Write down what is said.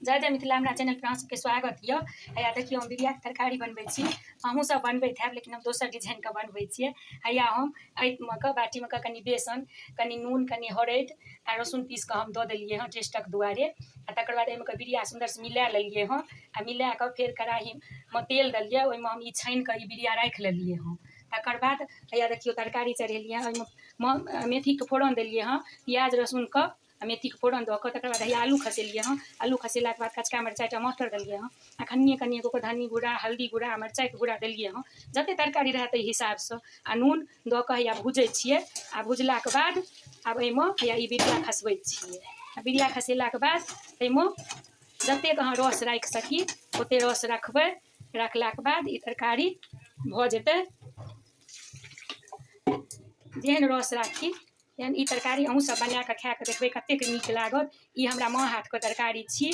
जय जय मिथिला हमरा चैनल पर अहाँ सबके स्वागत है। हैया देखियो हम बिरिया के तरकारी बनबै छी। अहूँ सब बनबैत हैब लेकिन हम दोसर डिजाइन के बनबै छियै। हैया हम एहिमे के बाटी में के कनी बेसन, कनी नून, कनी हरैद आ लहसुन पीस के हम दऽ देलियै हँ टेस्टक दुआरे। आ तकर बाद एहिमे के बिरिया सुंदर से मिला लेलियै हँ। आ मिला के फेर कढ़ाई में तेल देलियै, ओहिमे हम ई छानि के ई बिरिया राखि लेलियै हँ। तकर बाद हैया देखियो तरकारी चढ़ेलियै, ओहिमे मेथीके फोड़न देलियै हँ, प्याज लहसुनके आ मेथीके फोड़न दऽ कऽ। तकर बाद हैया आलू खसेलियै हँ। आलू खसेलाके बाद कचका मिरचाइ टमाटर देलियै हँ। आ कनिए कनिए कऽ धनी गुड़ा, हल्दी गुड़ा, मिरचाइके गुड़ा देलियै हँ, जतेक तरकारी रहै ताहि हिसाबसँ। आ नून दऽ कऽ हैया भुजै छियै। आ भुजलाके बाद आब एहिमे हैया ई बिरिया खसबै छियै। आ बिरिया खसेलाके बाद एहिमे जतेक अहाँ रस राखि सकी ओतेक रस रखबै। रखलाके बाद ई तरकारी भऽ जेतै। जेहन रस राखी तेहन ई तरकारी अहूँ सब बना कऽ खाए कऽ देखबै कतेक नीक लागत। ई हमरा माँ हाथके तरकारी छी।